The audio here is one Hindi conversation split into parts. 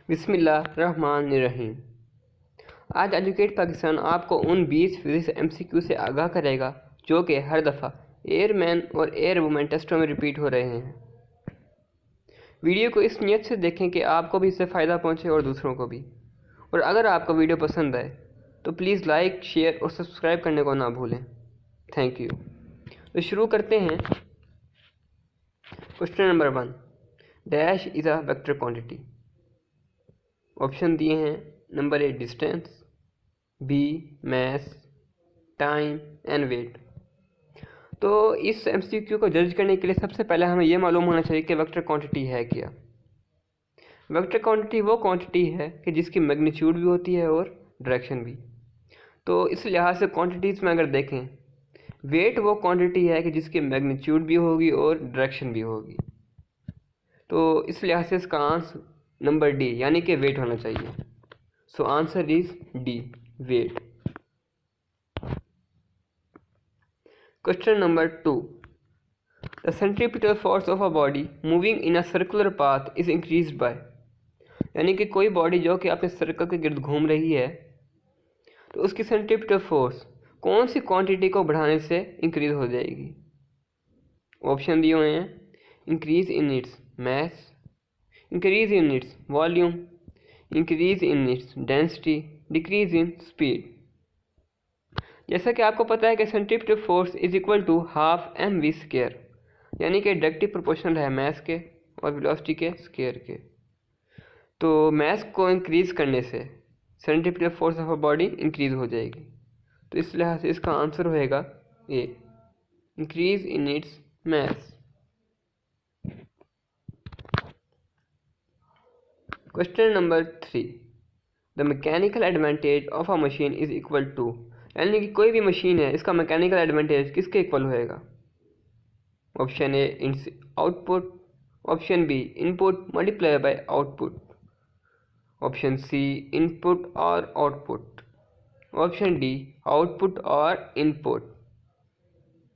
बिस्मिल्लाहिर्रहमानिर्रहीम। आज एजुकेट पाकिस्तान आपको उन 20 फिजिक्स MCQ से आगाह करेगा जो कि हर दफ़ा एयरमैन और एयर वुमेन टेस्टों में रिपीट हो रहे हैं। वीडियो को इस नीयत से देखें कि आपको भी इससे फ़ायदा पहुंचे और दूसरों को भी। और अगर आपको वीडियो पसंद आए तो प्लीज़ लाइक, शेयर और सब्सक्राइब करने को ना भूलें। Thank you. तो शुरू करते हैं। Question number 1, dash is a vector quantity. Option दिए हैं। Number A distance, B mass, time and weight. तो इस MCQ को जज करने के लिए सबसे पहले हमें यह मालूम होना चाहिए कि वेक्टर क्वांटिटी है क्या। वेक्टर क्वांटिटी वो क्वांटिटी है कि जिसकी मैग्नीट्यूड भी होती है और डायरेक्शन भी। तो इस लिहाज से क्वांटिटीज़ में अगर देखें, वेट वो क्वांटिटी है कि जिसकी मैग्नीट्यूड भी होगी और डायरेक्शन भी होगी। तो इस लिहाज से इसका आंसर नंबर डी यानी कि वेट होना चाहिए। So answer is D, weight. Question number 2, the centripetal force of a body moving in a circular path is increased by. यानी कि कोई बॉडी जो कि अपने सर्कल के गिर्द घूम रही है तो उसकी सेंट्रीपिटल फोर्स कौन सी क्वांटिटी को बढ़ाने से इंक्रीज हो जाएगी। ऑप्शन दिए हुए हैं। Increase in its mass, increase in its volume, increase in its density, decrease in speed. जैसा कि आपको पता है कि centripetal force is equal to half mv square, यानी कि डायरेक्टली प्रोपोर्शनल है मैस के और वेलोसिटी के स्क्वायर के। तो मैस को इंक्रीज करने से centripetal force of a body increase हो जाएगी। तो इस लिहाज से इसका आंसर होएगा A, increase in its mass. Question number 3, the mechanical advantage of a machine is equal to. यानी कि कोई भी मशीन है इसका मैकेनिकल एडवांटेज किसके इक्वल होएगा। Option A output, option B input multiply by output, option C input और आउटपुट, ऑप्शन डी आउटपुट और इनपुट।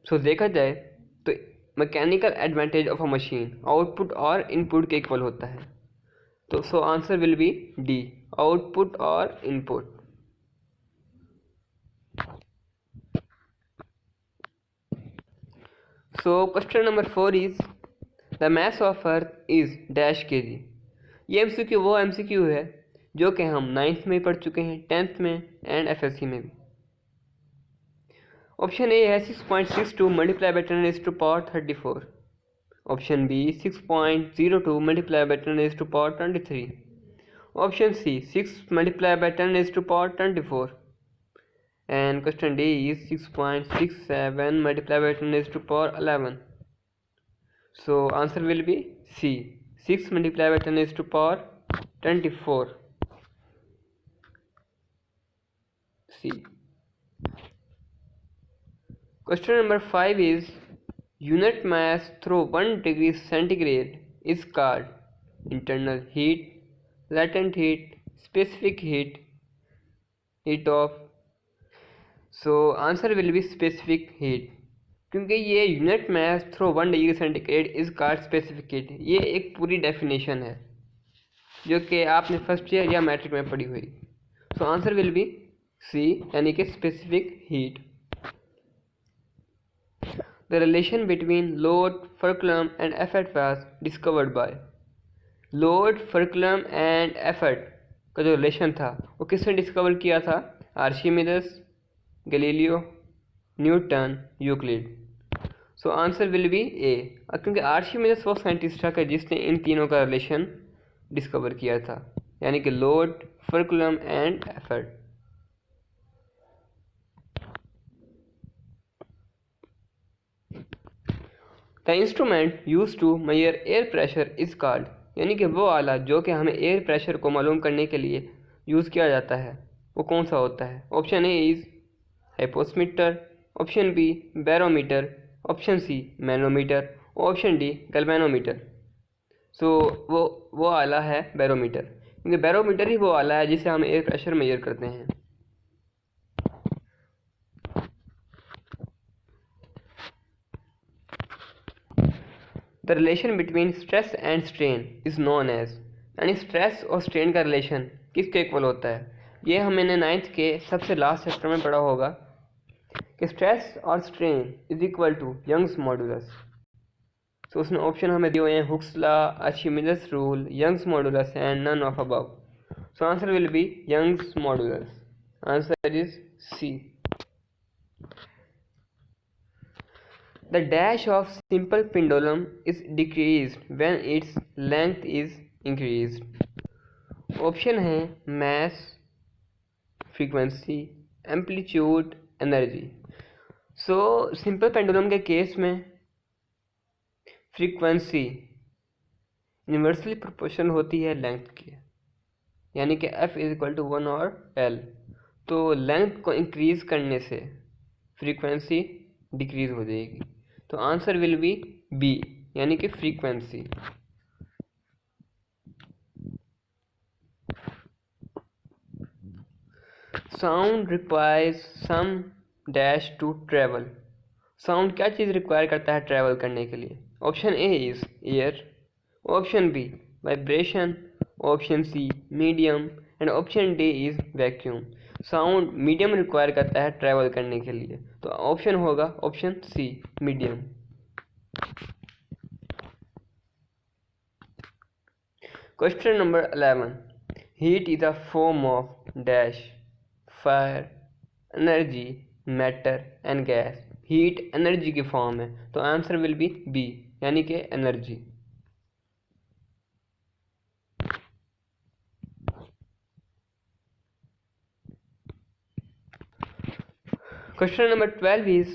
सो देखा जाए तो mechanical advantage of a machine output और इनपुट के इक्वल होता है। तो so answer will be D, output और input. So question number 4 is the mass of Earth is dash kg। ये MCQ वो MCQ है जो कि हम 9th में पढ़ चुके हैं, 10th में एंड FSC में भी। ऑप्शन ए है 6.62 multiply by 10⁻34, option B 6.02 multiply by 10⁻23, option C 6 multiply by 10⁻24 and question D is 6.67 multiplied by 10⁻11. So answer will be C, 6 multiplied by 10⁻24. C. Question number 5 is unit mass through 1 degree centigrade is called internal heat, latent heat, specific heat, heat of। So answer will be specific heat, क्योंकि ये unit mass through 1 degree centigrade is called specific heat. ये एक पूरी डेफिनेशन है जो कि आपने फर्स्ट ईयर या मैट्रिक में पढ़ी हुई। So answer will be C, यानी कि specific heat. The relation between load, fulcrum and effort was discovered by. Load, fulcrum and effort का जो रिलेशन था वो किसने डिस्कवर किया था। Archimedes, Galileo, Newton, Euclid. So answer will be A, क्योंकि आर्शिमिदस वो साइंटिस्ट था कि जिसने इन तीनों का रिलेशन डिस्कवर किया था, यानी कि load, fulcrum and effort. The instrument use to measure air pressure is called. यानी कि वो आला जो कि हमें एयर प्रेशर को मालूम करने के लिए यूज़ किया जाता है वो कौन सा होता है। Option A is hypsometer, option B barometer, option C manometer, option D galvanometer. So वो आला है बैरोमीटर, क्योंकि बैरोमीटर ही वो आला है जिसे हम एयर प्रेशर मेजर करते हैं। The relation between stress and strain is known as. यानी स्ट्रेस और स्ट्रेन का रिलेशन किसके इक्वल होता है, ये हमने 9th के सबसे लास्ट चैप्टर में पढ़ा होगा कि स्ट्रेस और strain is equal to Young's modulus. तो उसमें ऑप्शन हमें दिए हुए हैं Hooke's law, Archimedes rule, Young's modulus and none of above. So answer will be Young's modulus. Answer is C. The dash of simple pendulum is decreased when its length is increased. Option है mass, frequency, amplitude, energy. So simple pendulum के केस में फ्रीक्वेंसी इन्वर्सली प्रोपोर्शनल होती है लेंथ की, यानी कि F इज इक्वल टू 1 और L। तो लेंथ को इंक्रीज करने से फ्रीक्वेंसी डिक्रीज हो जाएगी। तो आंसर विल बी बी, यानी कि frequency. Sound requires some dash to travel. Sound क्या चीज़ रिक्वायर करता है ट्रैवल करने के लिए? Option A is air, option B vibration, option C medium and option D is vacuum. Sound medium require करता है ट्रैवल करने के लिए, तो ऑप्शन होगा option C medium. Question number 11, heat is a form of dash fire, energy, matter and gas. Heat energy की फॉर्म है, तो आंसर विल बी बी, यानी कि energy. Question number 12 is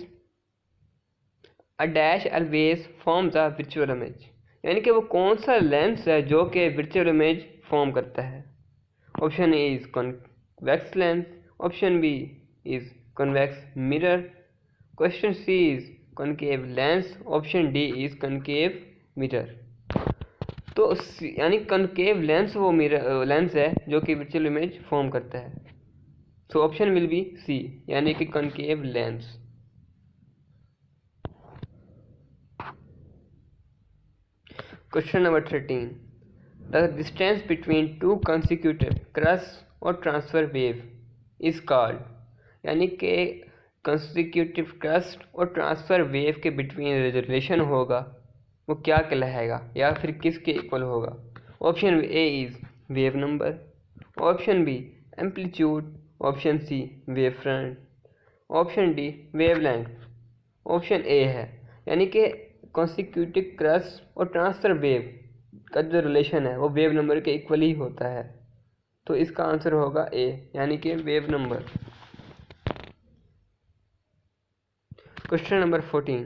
a dash always forms a virtual image, यानी कि वो कौन सा लेंस है जो कि virtual image फॉर्म करता है? Option A is convex lens, option B is convex mirror, question C is concave lens, option D is concave mirror. तो यानी कॉनकेव लेंस वो मिरर लेंस है जो कि वर्चुअल इमेज फॉर्म करता है। So option will be C, यानी कि concave lens. Question number 13, the distance between two consecutive crest और ट्रांसफर वेव इज कॉल्ड, यानी कि कंसिक्यूटिव क्रस्ट और ट्रांसफर वेव के बिटवीन रिलेशन होगा वो क्या कहलाएगा या फिर किसके इक्वल होगा? Option A is wave number, option B amplitude, option C wave front, option D wave length. Option A है, यानी कि कॉन्सिक्यूटिव क्रस्ट और ट्रांसफर वेव का जो रिलेशन है वो वेव नंबर के इक्वल ही होता है, तो इसका आंसर होगा ए, यानी कि wave number. Question number 14,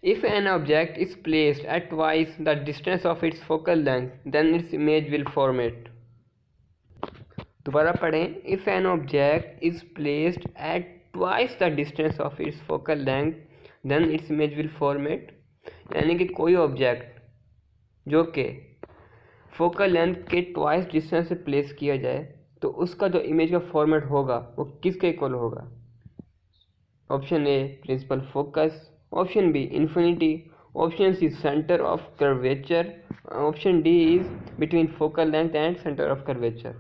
if an object is placed at twice the distance of its focal length then its image will format. दोबारा पढ़ें, if an object is placed at twice the distance of its focal length then its image will format, यानी कि कोई ऑब्जेक्ट जो कि फोकल लेंथ के ट्वाइस डिस्टेंस से प्लेस किया जाए तो उसका जो इमेज का फॉर्मेट होगा वो किसके इक्वल होगा? Option A principal focus, option B infinity, option C centre of curvature, option D is between focal length and centre of curvature.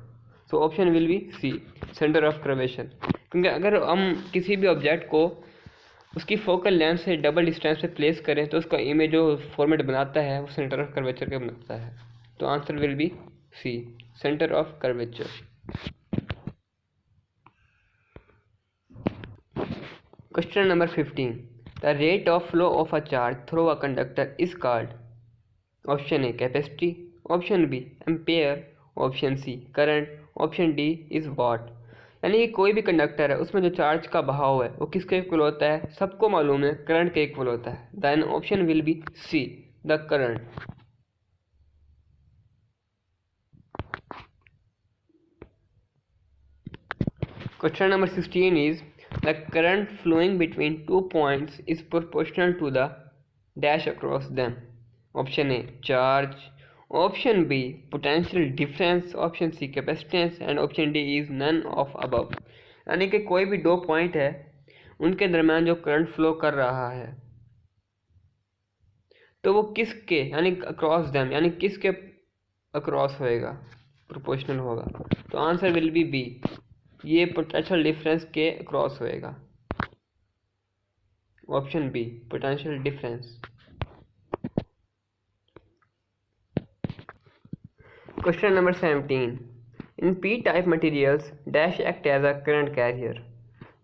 So option will be C, centre of curvature, क्योंकि अगर हम किसी भी ऑब्जेक्ट को उसकी फोकल लेंथ से डबल डिस्टेंस पे प्लेस करें तो उसका इमेज जो फॉर्मेट बनाता है वो सेंटर ऑफ कर्वेचर का बनाता है, तो answer will be C, centre of curvature. Question number 15, the rate of flow of a charge through a conductor is called. Option A capacity, option B ampere, option C current, option D is watt. यानी कि कोई भी कंडक्टर है उसमें जो चार्ज का बहाव है वो किसके इक्वल होता है? सबको मालूम है करंट के इक्वल होता है, then option will be C, the current. Question number 16 is the current flowing between two points is proportional to the dash across them. Option A charge, option B potential difference, option C capacitance and option D is none of above. यानी कि कोई भी दो पॉइंट है उनके दरम्यान जो करंट फ्लो कर रहा है तो वो किसके यानी अक्रॉस देम यानी किसके अक्रॉस होएगा, प्रोपोर्शनल होगा। तो आंसर विल बी बी, ये पोटेंशियल डिफरेंस के अक्रॉस होएगा। Option B, potential difference. Question number 17, in P type materials dash act as a current carrier.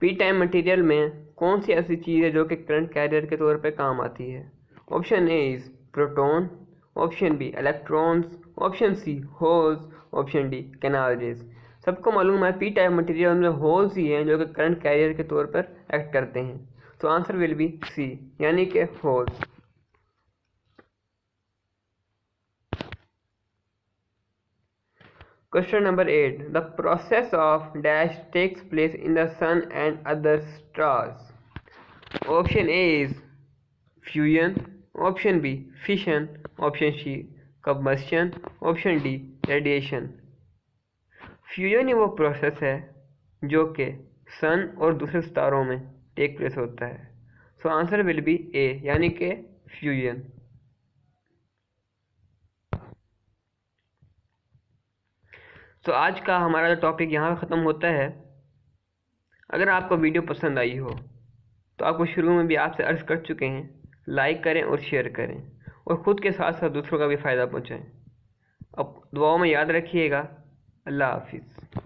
P type material में कौन सी ऐसी चीज़ है जो कि करंट कैरियर के तौर पे काम आती है? Option A is proton, option B electrons, option C holes, option D canal rays. सबको मालूम है पी टाइप मटेरियल में होल्स ही हैं जो कि करंट कैरियर के तौर पर एक्ट करते हैं। तो आंसर विल बी सी, यानी कि holes. Question number 8. The process of dash takes place in the sun and other stars. Option A is fusion, option B fission, option C combustion, option D radiation. Fusion ही वो प्रोसेस है जो कि सन और दूसरे सितारों में टेक प्लेस होता है। सो आंसर विल बी ए, यानी कि फ्यूजन। तो आज का हमारा टॉपिक यहाँ ख़त्म होता है। अगर आपको वीडियो पसंद आई हो तो आपको शुरू में भी आपसे अर्ज़ कर चुके हैं, लाइक करें और शेयर करें और ख़ुद के साथ साथ दूसरों का भी फ़ायदा पहुँचाएँ। अब दुआओं में याद रखिएगा। अल्लाह हाफिज़।